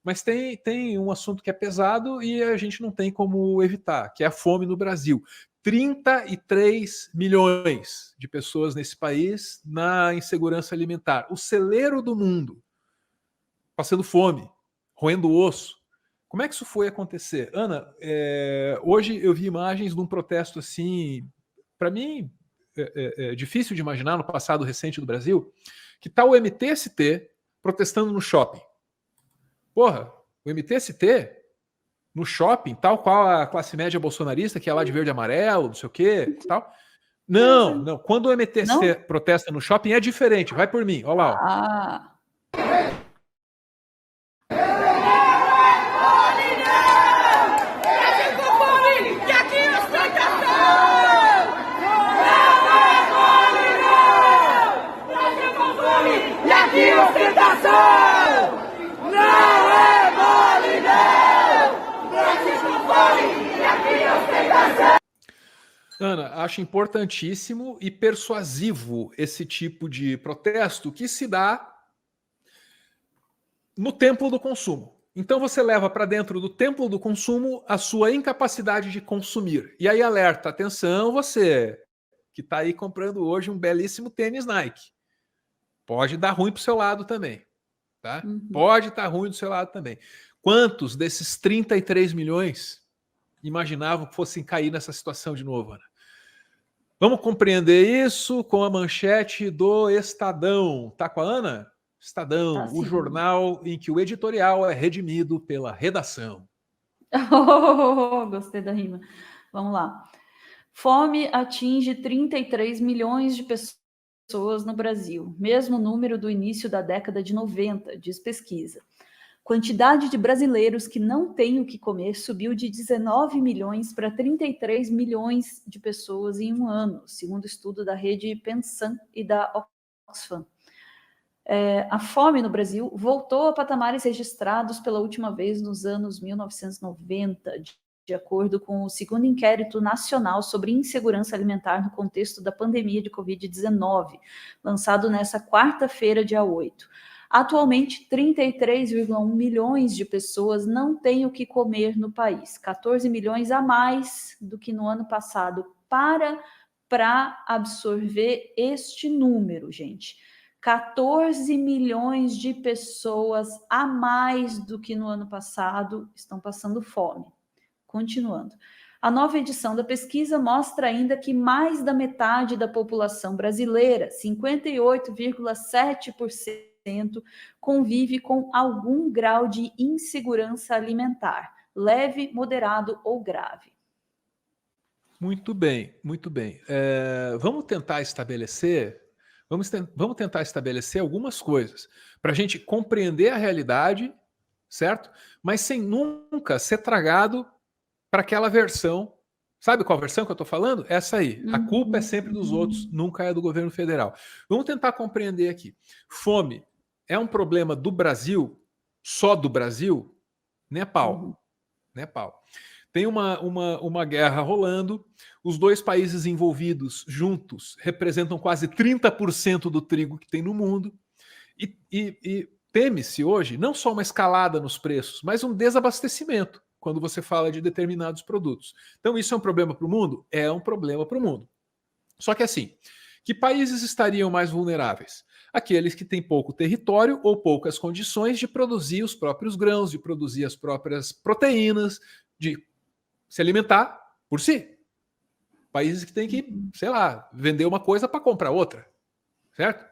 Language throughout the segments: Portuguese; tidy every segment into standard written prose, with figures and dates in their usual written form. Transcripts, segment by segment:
Mas tem um assunto que é pesado e a gente não tem como evitar, que é a fome no Brasil. 33 milhões de pessoas nesse país na insegurança alimentar. O celeiro do mundo, passando fome, roendo osso. Como é que isso foi acontecer? Ana, hoje eu vi imagens de um protesto assim, para mim, é difícil de imaginar no passado recente do Brasil, que está o MTST protestando no shopping. Porra, o MTST no shopping, tal qual a classe média bolsonarista, que é lá de verde e amarelo, não sei o quê, tal. Não. Quando o MTST não protesta no shopping é diferente. Vai por mim, olha lá. Ó. Ah. Ana, acho importantíssimo e persuasivo esse tipo de protesto que se dá no templo do consumo. Então você leva para dentro do templo do consumo a sua incapacidade de consumir. E aí alerta, atenção você que está aí comprando hoje um belíssimo tênis Nike. Pode dar ruim para o seu lado também. Tá? Pode estar ruim do seu lado também. Quantos desses 33 milhões imaginavam que fossem cair nessa situação de novo, Ana? Vamos compreender isso com a manchete do Estadão. Tá com a Ana? Estadão, o jornal em que o editorial é redimido pela redação. Gostei da rima. Vamos lá. Fome atinge 33 milhões de pessoas no Brasil, mesmo número do início da década de 90, diz pesquisa. Quantidade de brasileiros que não têm o que comer subiu de 19 milhões para 33 milhões de pessoas em um ano, segundo estudo da rede Pensan e da Oxfam. A fome no Brasil voltou a patamares registrados pela última vez nos anos 1990, de acordo com o segundo inquérito nacional sobre insegurança alimentar no contexto da pandemia de Covid-19, lançado nesta quarta-feira, dia 8. Atualmente, 33,1 milhões de pessoas não têm o que comer no país, 14 milhões a mais do que no ano passado. Para absorver este número, gente, 14 milhões de pessoas a mais do que no ano passado estão passando fome. Continuando. A nova edição da pesquisa mostra ainda que mais da metade da população brasileira, 58,7%, convive com algum grau de insegurança alimentar, leve, moderado ou grave. Muito bem, muito bem. Vamos tentar estabelecer algumas coisas para a gente compreender a realidade, certo? Mas sem nunca ser tragado para aquela versão. Sabe qual versão que eu estou falando? Essa aí. A culpa é sempre dos outros, nunca é do governo federal. Vamos tentar compreender aqui. Fome é um problema do Brasil, só do Brasil? Nem pau. Nem pau. Tem uma guerra rolando, os dois países envolvidos juntos representam quase 30% do trigo que tem no mundo, e teme-se hoje não só uma escalada nos preços, mas um desabastecimento quando você fala de determinados produtos. Então isso é um problema para o mundo? É um problema para o mundo. Só que assim, que países estariam mais vulneráveis? Aqueles que têm pouco território ou poucas condições de produzir os próprios grãos, de produzir as próprias proteínas, de se alimentar por si. Países que têm que, sei lá, vender uma coisa para comprar outra, certo?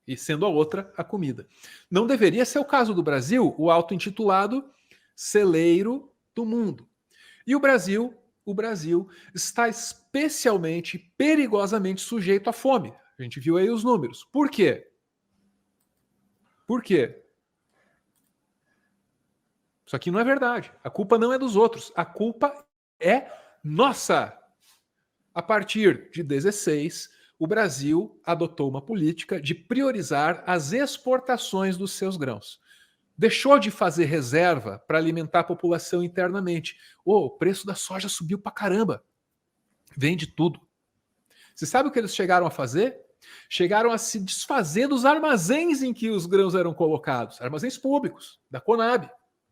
E sendo a outra a comida. Não deveria ser o caso do Brasil, o auto-intitulado celeiro do mundo. E o Brasil está especialmente, perigosamente sujeito à fome. A gente viu aí os números. Por quê? Por quê? Isso aqui não é verdade. A culpa não é dos outros. A culpa é nossa. A partir de 16, o Brasil adotou uma política de priorizar as exportações dos seus grãos. Deixou de fazer reserva para alimentar a população internamente. O preço da soja subiu pra caramba. Vende tudo. Você sabe o que eles chegaram a fazer? Chegaram a se desfazer dos armazéns em que os grãos eram colocados. Armazéns públicos, da Conab.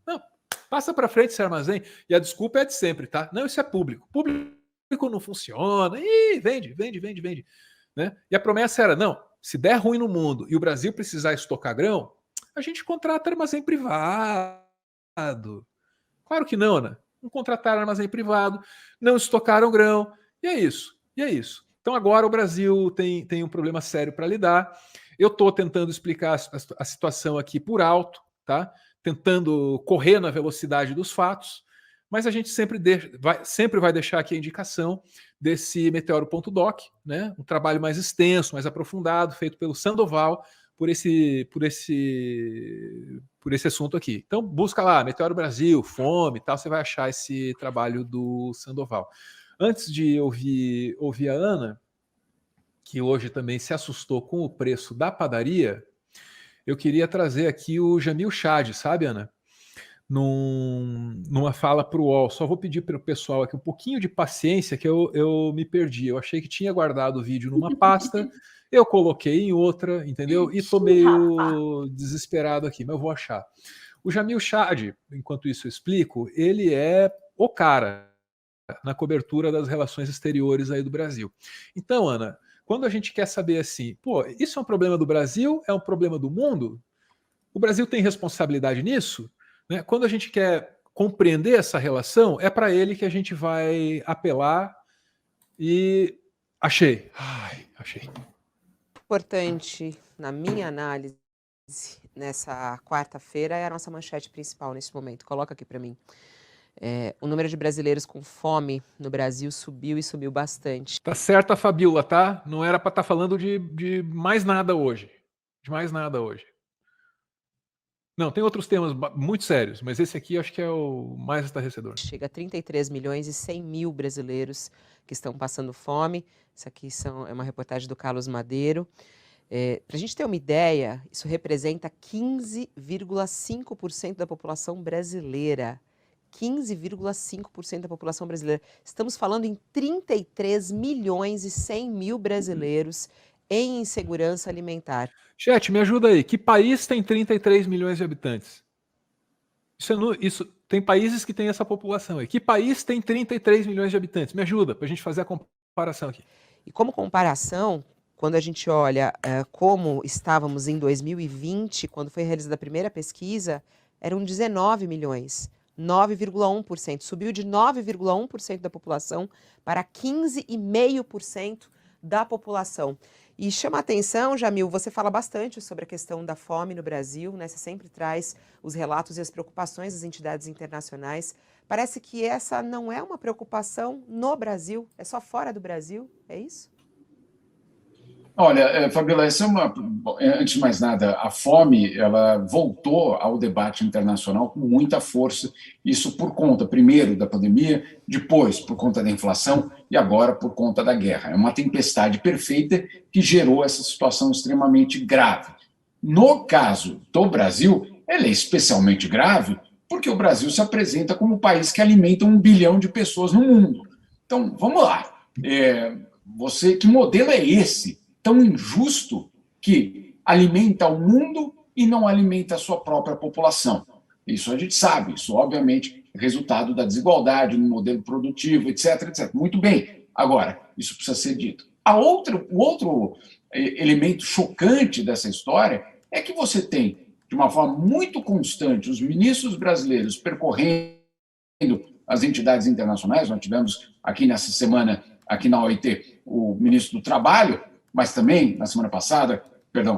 Não, passa para frente esse armazém. E a desculpa é de sempre, tá? Não, isso é público. Público não funciona. Ih, vende. Né? E a promessa era, não, se der ruim no mundo e o Brasil precisar estocar grão, a gente contrata armazém privado. Claro que não, né? Não contrataram armazém privado, não estocaram grão, e é isso. Então agora o Brasil tem um problema sério para lidar. Eu estou tentando explicar a situação aqui por alto, tá? Tentando correr na velocidade dos fatos, mas a gente sempre vai deixar aqui a indicação desse meteoro.doc, né? Um trabalho mais extenso, mais aprofundado, feito pelo Sandoval, por esse assunto aqui. Então, busca lá, Meteoro Brasil, fome e tal, você vai achar esse trabalho do Sandoval. Antes de ouvir a Ana, que hoje também se assustou com o preço da padaria, eu queria trazer aqui o Jamil Chad, sabe, Ana? Numa fala para o UOL. Só vou pedir para o pessoal aqui um pouquinho de paciência, que eu me perdi. Eu achei que tinha guardado o vídeo numa pasta, eu coloquei em outra, entendeu? E estou meio desesperado aqui, mas eu vou achar. O Jamil Chad, enquanto isso eu explico, ele é o cara na cobertura das relações exteriores aí do Brasil. Então, Ana, quando a gente quer saber assim, pô, isso é um problema do Brasil? É um problema do mundo? O Brasil tem responsabilidade nisso? Né? Quando a gente quer compreender essa relação, é para ele que a gente vai apelar e achei. Importante, na minha análise, nessa quarta-feira, é a nossa manchete principal nesse momento. Coloca aqui para mim. O número de brasileiros com fome no Brasil subiu e subiu bastante. Tá certo a Fabiola, tá? Não era para estar falando de mais nada hoje. De mais nada hoje. Não, tem outros temas muito sérios, mas esse aqui acho que é o mais estarrecedor. Chega a 33 milhões e 100 mil brasileiros que estão passando fome. Isso aqui é uma reportagem do Carlos Madeiro. Para a gente ter uma ideia, isso representa 15,5% da população brasileira. 15,5% da população brasileira. Estamos falando em 33 milhões e 100 mil brasileiros em insegurança alimentar. Chat, me ajuda aí. Que país tem 33 milhões de habitantes? Tem países que têm essa população aí. Que país tem 33 milhões de habitantes? Me ajuda para a gente fazer a comparação aqui. E como comparação, quando a gente olha como estávamos em 2020, quando foi realizada a primeira pesquisa, eram 19 milhões. 9,1%. Subiu de 9,1% da população para 15,5% da população. E chama a atenção, Jamil, você fala bastante sobre a questão da fome no Brasil, né? Você sempre traz os relatos e as preocupações das entidades internacionais. Parece que essa não é uma preocupação no Brasil, é só fora do Brasil, é isso? Olha, Fabiola, antes de mais nada, a fome ela voltou ao debate internacional com muita força, isso por conta, primeiro, da pandemia, depois por conta da inflação e agora por conta da guerra. É uma tempestade perfeita que gerou essa situação extremamente grave. No caso do Brasil, ela é especialmente grave porque o Brasil se apresenta como um país que alimenta 1 bilhão de pessoas no mundo. Então, vamos lá. Que modelo é esse? Tão injusto que alimenta o mundo e não alimenta a sua própria população. Isso a gente sabe, isso obviamente é resultado da desigualdade no modelo produtivo, etc, etc. Muito bem, agora, isso precisa ser dito. O outro elemento chocante dessa história é que você tem, de uma forma muito constante, os ministros brasileiros percorrendo as entidades internacionais. Nós tivemos aqui nessa semana, aqui na OIT, o ministro do Trabalho, mas também, na semana passada,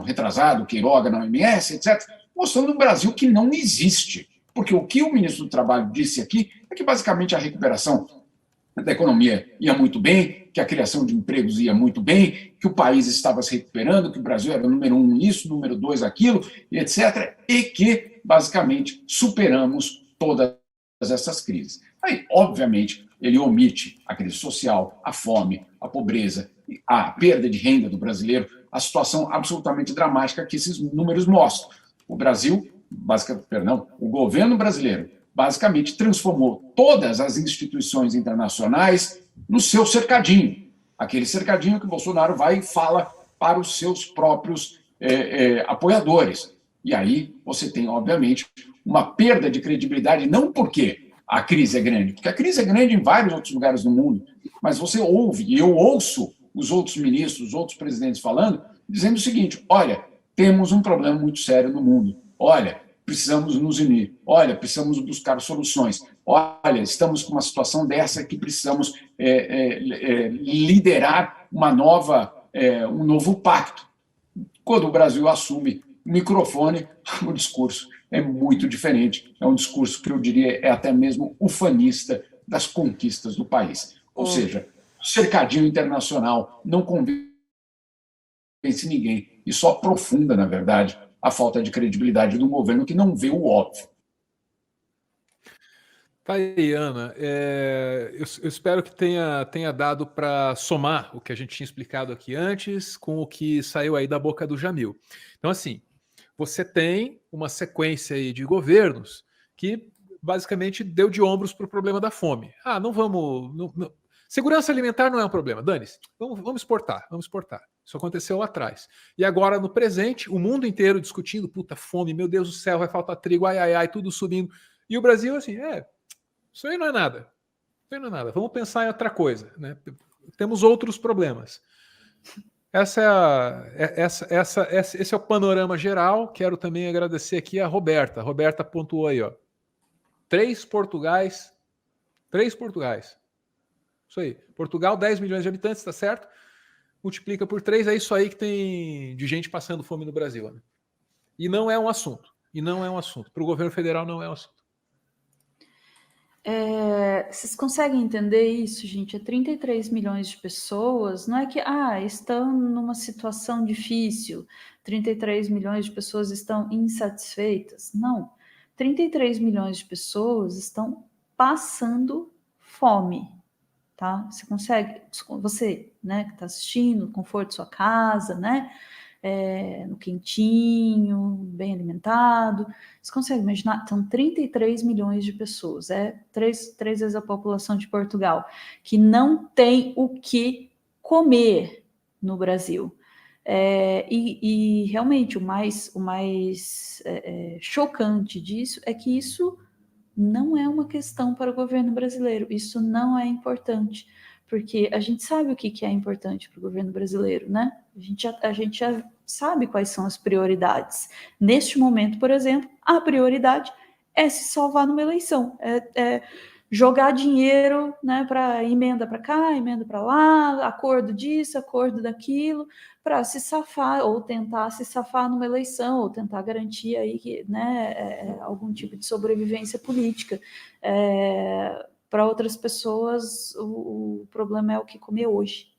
retrasado, Queiroga na OMS, etc., mostrando um Brasil que não existe. Porque o que o ministro do Trabalho disse aqui é que, basicamente, a recuperação da economia ia muito bem, que a criação de empregos ia muito bem, que o país estava se recuperando, que o Brasil era o número 1 nisso, número 2 aquilo, etc., e que, basicamente, superamos todas essas crises. Aí, obviamente, ele omite a crise social, a fome, a pobreza, a perda de renda do brasileiro, a situação absolutamente dramática que esses números mostram. O governo brasileiro basicamente transformou todas as instituições internacionais no seu cercadinho. Aquele cercadinho que o Bolsonaro vai e fala para os seus próprios apoiadores. E aí você tem, obviamente, uma perda de credibilidade, não porque a crise é grande, porque a crise é grande em vários outros lugares do mundo, mas você ouve, e eu ouço os outros ministros, os outros presidentes falando, dizendo o seguinte: olha, temos um problema muito sério no mundo, olha, precisamos nos unir, olha, precisamos buscar soluções, olha, estamos com uma situação dessa que precisamos liderar um novo pacto. Quando o Brasil assume o microfone, o discurso é muito diferente. É um discurso que eu diria é até mesmo ufanista das conquistas do país. Ou seja, o cercadinho internacional não convence ninguém e só aprofunda, na verdade, a falta de credibilidade do governo que não vê o óbvio. Tá aí, Ana. Eu espero que tenha dado para somar o que a gente tinha explicado aqui antes com o que saiu aí da boca do Jamil. Então, assim, você tem uma sequência aí de governos que basicamente deu de ombros para o problema da fome. Ah, não vamos... Segurança alimentar não é um problema, dane-se. Vamos exportar, vamos exportar. Isso aconteceu lá atrás. E agora, no presente, o mundo inteiro discutindo, puta, fome, meu Deus do céu, vai faltar trigo, ai, ai, ai, tudo subindo. E o Brasil, assim, isso aí não é nada. Isso aí não é nada. Vamos pensar em outra coisa, né? Temos outros problemas. Esse é o panorama geral. Quero também agradecer aqui a Roberta. A Roberta pontuou aí, ó. 3 Portugais. Isso aí. Portugal, 10 milhões de habitantes, tá certo? Multiplica por 3, é isso aí que tem de gente passando fome no Brasil, né? E não é um assunto. Para o governo federal não é um assunto. Vocês conseguem entender isso, gente? 33 milhões de pessoas, não é que estão numa situação difícil, 33 milhões de pessoas estão insatisfeitas. Não. 33 milhões de pessoas estão passando fome, tá? Você, né, que está assistindo, no conforto de sua casa, né? No quentinho, bem alimentado. Você consegue imaginar? São 33 milhões de pessoas, três vezes a população de Portugal, que não tem o que comer no Brasil. E realmente o mais chocante disso é que isso não é uma questão para o governo brasileiro, isso não é importante, porque a gente sabe o que é importante para o governo brasileiro, né? A gente já sabe quais são as prioridades. Neste momento, por exemplo, a prioridade é se salvar numa eleição, jogar dinheiro, né, para emenda para cá, emenda para lá, acordo disso, acordo daquilo, para se safar ou tentar se safar numa eleição, ou tentar garantir aí, né, algum tipo de sobrevivência política. Para outras pessoas, o problema é o que comer hoje.